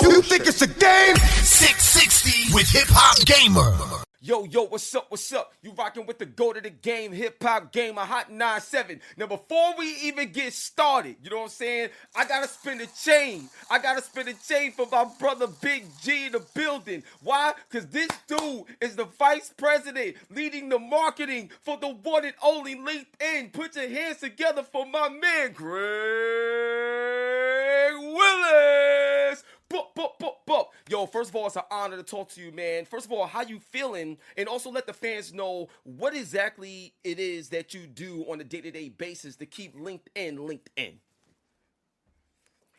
You think it's a game? 660 with Hip Hop Gamer. Yo, what's up? You rocking with the GOAT of the game, Hip Hop Gamer, Hot 97. Now, before we even get started, you know what I'm saying? I gotta spin a chain. For my brother Big G in the building. Why? Because this dude is the vice president leading the marketing for the one and only LinkedIn. Put your hands together for my man, Greg Willis. Boop. Yo, first of all, it's an honor to talk to you, man. First of all, how you feeling? And also let the fans know what exactly it is that you do on a day-to-day basis to keep LinkedIn.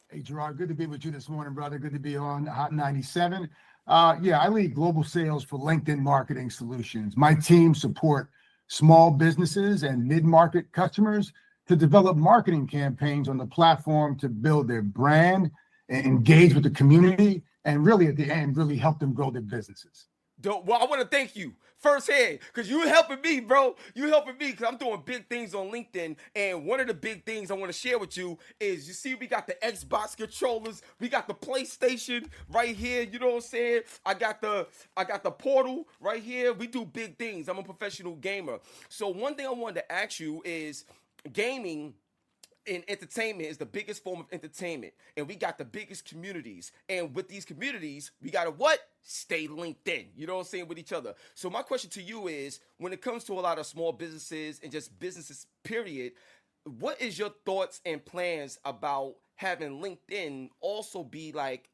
Hey, Gerard, good to be with you this morning, brother. Good to be on Hot 97. I lead global sales for LinkedIn Marketing Solutions. My team support small businesses and mid-market customers to develop marketing campaigns on the platform to build their brand, engage with the community, and really at the end, really help them grow their businesses. Well, I want to thank you firsthand because you're helping me, bro. You're helping me because I'm doing big things on LinkedIn. And one of the big things I want to share with you is, you see, we got the Xbox controllers, we got the PlayStation right here. You know what I'm saying? I got the Portal right here. We do big things. I'm a professional gamer. So one thing I wanted to ask you is, gaming and entertainment is the biggest form of entertainment, and we got the biggest communities, and with these communities we gotta stay linked in, you know what I'm saying, with each other. So my question to you is, when it comes to a lot of small businesses and just businesses period, what is your thoughts and plans about having LinkedIn also be like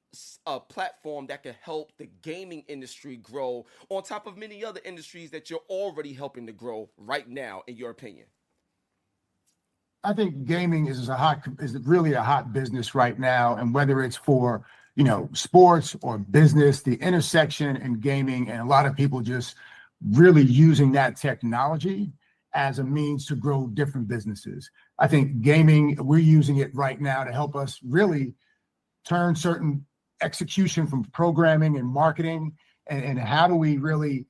a platform that can help the gaming industry grow on top of many other industries that you're already helping to grow right now, in your opinion? I think gaming is really a hot business right now, and whether it's for sports or business, the intersection in gaming, and a lot of people just really using that technology as a means to grow different businesses. I think gaming, we're using it right now to help us really turn certain execution from programming and marketing, and how do we really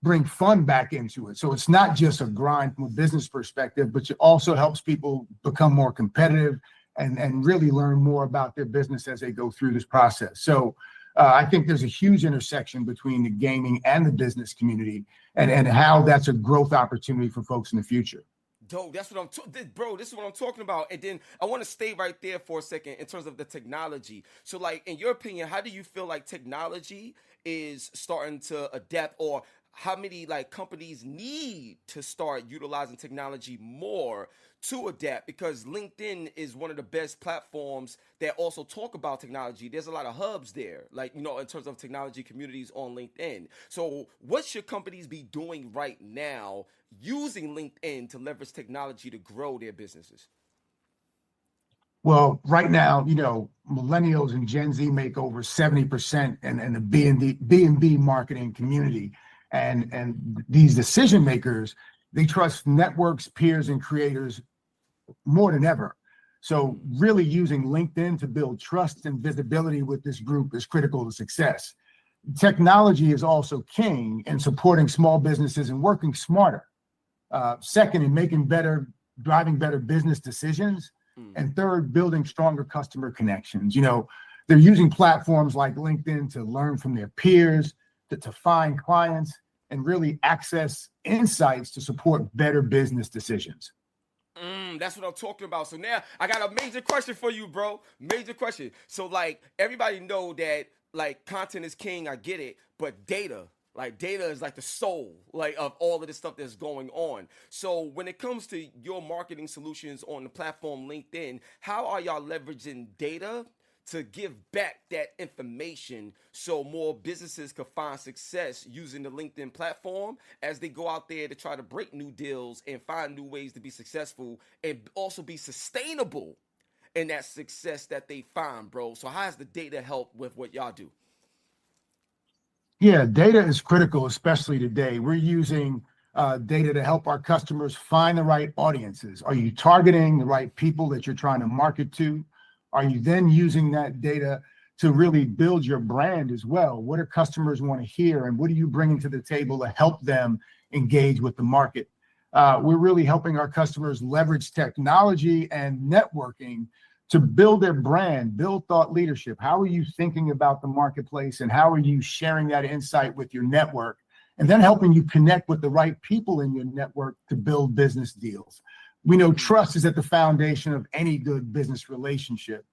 bring fun back into it. So it's not just a grind from a business perspective, but it also helps people become more competitive and really learn more about their business as they go through this process. So I think there's a huge intersection between the gaming and the business community, and how that's a growth opportunity for folks in the future. Dope, that's what bro, this is what I'm talking about. And then I want to stay right there for a second in terms of the technology. So like, in your opinion, how do you feel like technology is starting to adapt, or how many companies need to start utilizing technology more to adapt? Because LinkedIn is one of the best platforms that also talk about technology. There's a lot of hubs there, in terms of technology communities on LinkedIn. So what should companies be doing right now using LinkedIn to leverage technology to grow their businesses? Well, right now, millennials and Gen Z make over 70% in the B&B marketing community. And these decision makers, they trust networks, peers, and creators more than ever. So really using LinkedIn to build trust and visibility with this group is critical to success. Technology is also king in supporting small businesses and working smarter. Second, in driving better business decisions. And third, building stronger customer connections. They're using platforms like LinkedIn to learn from their peers, to find clients, and really access insights to support better business decisions. That's what I'm talking about. So now I got a major question for you, bro. Major question. So everybody know that content is king. I get it, but data is the soul of all of this stuff that's going on. So when it comes to your marketing solutions on the platform LinkedIn, how are y'all leveraging data to give back that information so more businesses can find success using the LinkedIn platform as they go out there to try to break new deals and find new ways to be successful and also be sustainable in that success that they find, bro? So how has the data helped with what y'all do? Yeah, data is critical, especially today. We're using data to help our customers find the right audiences. Are you targeting the right people that you're trying to market to? Are you then using that data to really build your brand as well? What do customers want to hear, and what are you bringing to the table to help them engage with the market? We're really helping our customers leverage technology and networking to build their brand, build thought leadership. How are you thinking about the marketplace, and how are you sharing that insight with your network, and then helping you connect with the right people in your network to build business deals? We know trust is at the foundation of any good business relationship.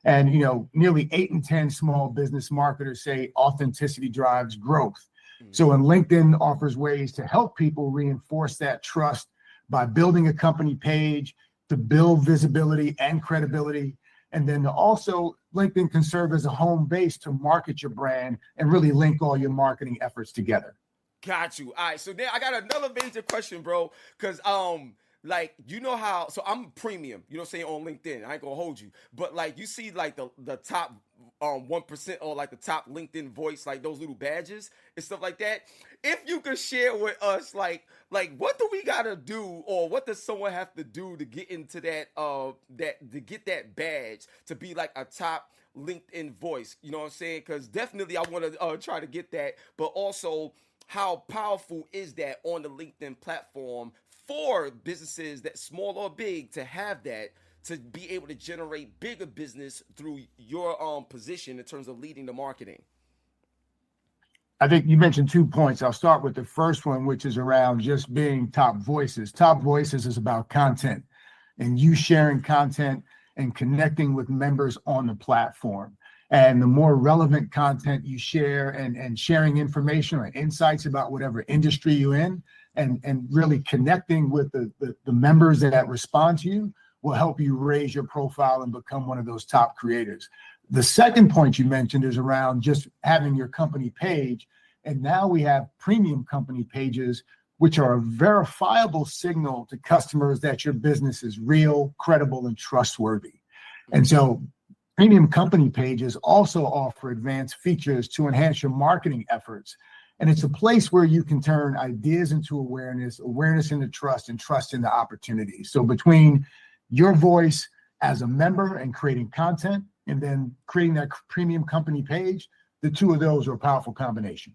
And, nearly 8 in 10 small business marketers say authenticity drives growth. So, and LinkedIn offers ways to help people reinforce that trust by building a company page to build visibility and credibility. And then also, LinkedIn can serve as a home base to market your brand and really link all your marketing efforts together. Got you. All right. So then I got another major question, bro. Because like, how, so I'm premium, on LinkedIn. I ain't gonna hold you. But like, you see like the top 1% or like the top LinkedIn voice, like those little badges and stuff like that. If you could share with us, like what do we gotta do, or what does someone have to do to get into that to get that badge to be like a top LinkedIn voice? You know what I'm saying? Because definitely I want to try to get that, but also how powerful is that on the LinkedIn platform for businesses that small or big to have that, to be able to generate bigger business through your position in terms of leading the marketing? I think you mentioned 2 points. I'll start with the first one, which is around just being top voices. Top voices is about content and you sharing content and connecting with members on the platform. And the more relevant content you share, and sharing information or insights about whatever industry you're in, and really connecting with the members that respond to you, will help you raise your profile and become one of those top creators. The second point you mentioned is around just having your company page. And now we have premium company pages, which are a verifiable signal to customers that your business is real, credible, and trustworthy. And so premium company pages also offer advanced features to enhance your marketing efforts. And it's a place where you can turn ideas into awareness, awareness into trust, and trust into opportunity. So between your voice as a member and creating content, and then creating that premium company page, the two of those are a powerful combination.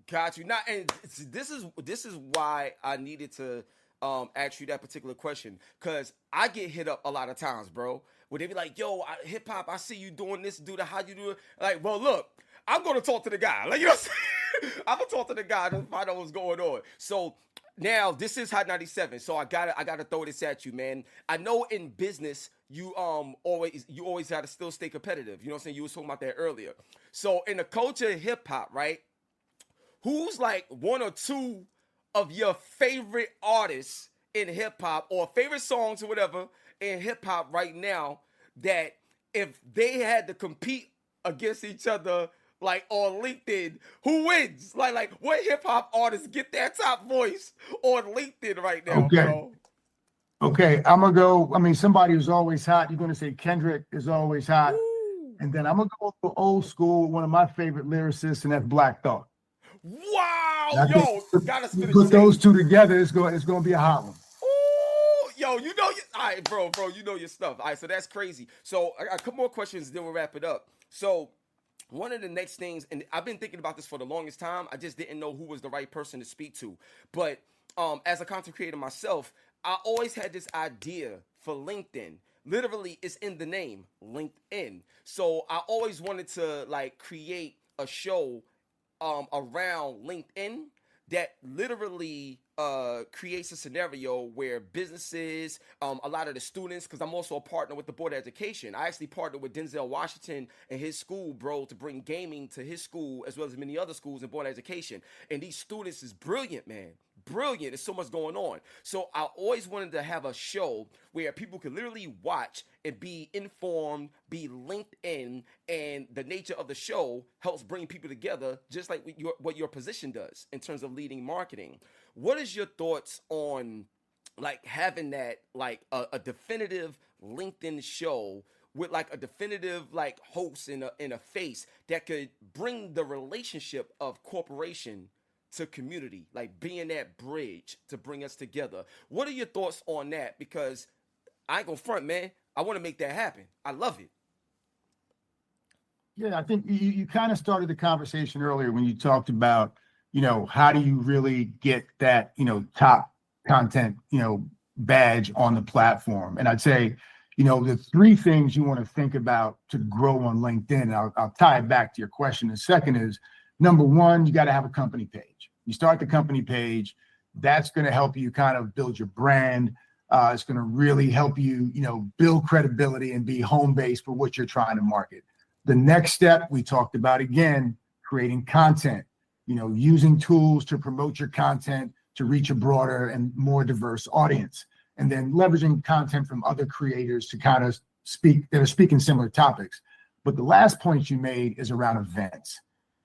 Got you. Now, and this is why I needed to ask you that particular question, because I get hit up a lot of times, bro, where they be like, "Yo, hip hop, I see you doing this, do that. How you do it?" Like, well, look, I'm gonna talk to the guy. Like, you know what I'm saying? I'm gonna talk to the guy to find out what's going on. So now this is Hot 97, so I gotta throw this at you, man. I know in business you always gotta still stay competitive. You know what I'm saying? You was talking about that earlier. So in the culture of hip hop, right? Who's like one or two of your favorite artists in hip hop, or favorite songs or whatever in hip hop right now, that if they had to compete against each other, like on LinkedIn, who wins? Like what hip hop artists get that top voice on LinkedIn right now, bro? Okay, I'm gonna go. I mean, somebody who's always hot. You're gonna say Kendrick is always hot, and then I'm gonna go old school. One of my favorite lyricists, and that's Black Thought. Wow, yo, gotta spit put those two together. It's going to be a hot one. Ooh, yo, all right, bro, you know your stuff. All right, so that's crazy. So I got a couple more questions, then we'll wrap it up. So one of the next things, and I've been thinking about this for the longest time, I just didn't know who was the right person to speak to. But as a content creator myself, I always had this idea for LinkedIn. Literally, it's in the name, LinkedIn. So I always wanted to like create a show around LinkedIn that literally creates a scenario where businesses, a lot of the students, because I'm also a partner with the Board of Education. I actually partnered with Denzel Washington and his school, bro, to bring gaming to his school as well as many other schools in Board of Education. And these students is brilliant, man. Brilliant. There's so much going on. So I always wanted to have a show where people could literally watch and be informed, be linked in, and the nature of the show helps bring people together, just like what your position does in terms of leading marketing. What is your thoughts on like having that, like a definitive LinkedIn show with like a definitive like host and a face that could bring the relationship of corporation to community, like being that bridge to bring us together? What are your thoughts on that? Because I ain't gonna front, man. I want to make that happen. I love it. Yeah, I think you kind of started the conversation earlier when you talked about, how do you really get that, top content, badge on the platform? And I'd say, The three things you want to think about to grow on LinkedIn, I'll tie it back to your question. The second is, number one, you got to have a company page. You start the company page. That's going to help you kind of build your brand. It's going to really help you, build credibility and be home base for what you're trying to market. The next step we talked about, again, creating content, using tools to promote your content to reach a broader and more diverse audience. And then leveraging content from other creators to kind of speaking similar topics. But the last point you made is around events.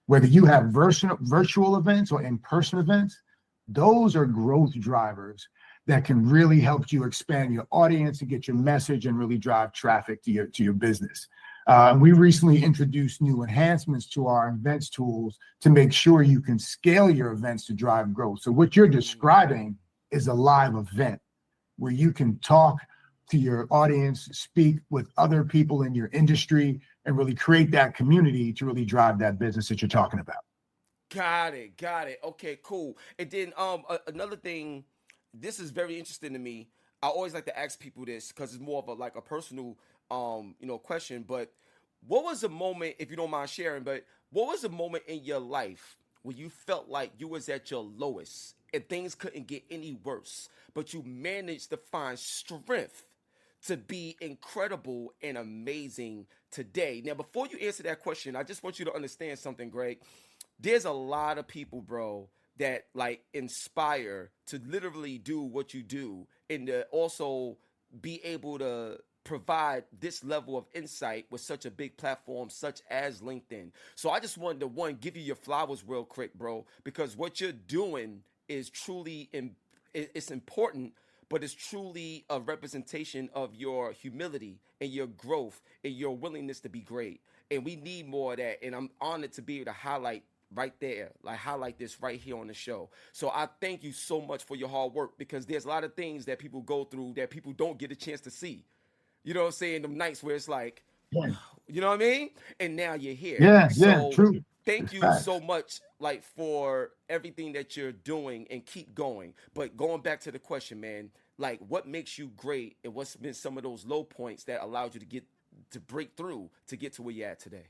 Whether you have virtual events or in-person events, those are growth drivers that can really help you expand your audience and get your message and really drive traffic to your business. We recently introduced new enhancements to our events tools to make sure you can scale your events to drive growth. So what you're describing is a live event where you can talk to your audience, speak with other people in your industry, and really create that community to really drive that business that you're talking about. Got it. Okay, cool. And then another thing, this is very interesting to me. I always like to ask people this because it's more of a personal question. But what was a moment, if you don't mind sharing, but what was a moment in your life where you felt like you was at your lowest and things couldn't get any worse, but you managed to find strength to be incredible and amazing today? Now, before you answer that question, I just want you to understand something, Greg. There's a lot of people, bro, that inspire to literally do what you do and to also be able to provide this level of insight with such a big platform such as LinkedIn. So I just wanted to give you your flowers real quick, bro, because what you're doing is truly it's important, but it's truly a representation of your humility and your growth and your willingness to be great. And we need more of that. And I'm honored to be able to highlight this right here on the show. So I thank you so much for your hard work, because there's a lot of things that people go through that people don't get a chance to see. You know what I'm saying? Them nights where it's like, Yeah. you know what I mean? And now you're here. Yeah, So true. thank you Facts. so much, for everything that you're doing, and keep going. But going back to the question, man, what makes you great, and what's been some of those low points that allowed you to break through to get to where you're at today?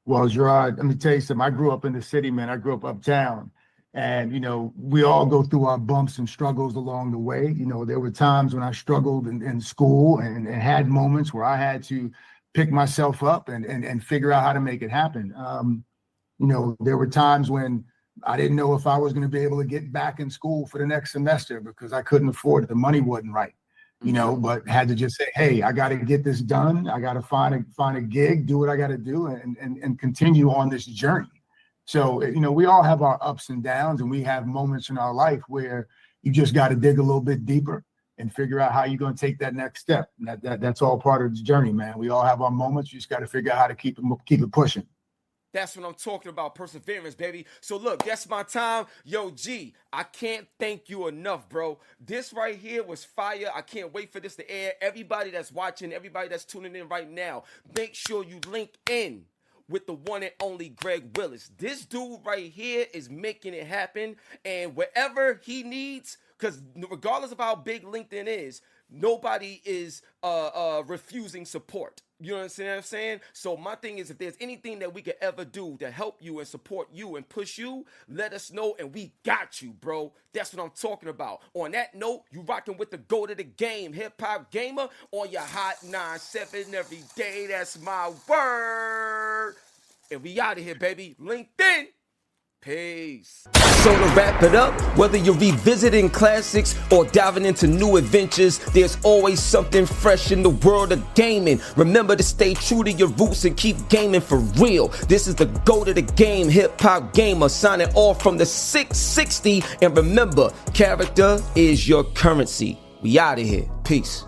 Well, Gerard, let me tell you something. I grew up in the city, man. I grew up uptown. And, we all go through our bumps and struggles along the way. There were times when I struggled in school and had moments where I had to pick myself up and figure out how to make it happen. There were times when I didn't know if I was going to be able to get back in school for the next semester because I couldn't afford it. The money wasn't right. But had to just say, hey, I got to get this done. I got to find a gig, do what I got to do, and continue on this journey. So, we all have our ups and downs, and we have moments in our life where you just got to dig a little bit deeper and figure out how you're going to take that next step. And that's all part of the journey, man. We all have our moments. You just got to figure out how to keep it pushing. That's what I'm talking about, perseverance, baby. So look, that's my time. Yo, G, I can't thank you enough, bro. This right here was fire. I can't wait for this to air. Everybody that's watching, everybody that's tuning in right now, make sure you link in with the one and only Greg Willis. This dude right here is making it happen. And wherever he needs, because regardless of how big LinkedIn is, nobody is refusing support. You know what I'm saying? So my thing is, if there's anything that we could ever do to help you and support you and push you, let us know, and we got you, bro. That's what I'm talking about. On that note, you rocking with the GOAT of the game, Hip Hop Gamer, on your Hot 9-7 every day. That's my word. And we out of here, baby. LinkedIn. Peace. So to wrap it up, whether you're revisiting classics or diving into new adventures, there's always something fresh in the world of gaming. Remember to stay true to your roots and keep gaming for real. This is the GOAT of the game, Hip Hop Gamer, signing off from the 660. And remember, character is your currency. We out of here. Peace.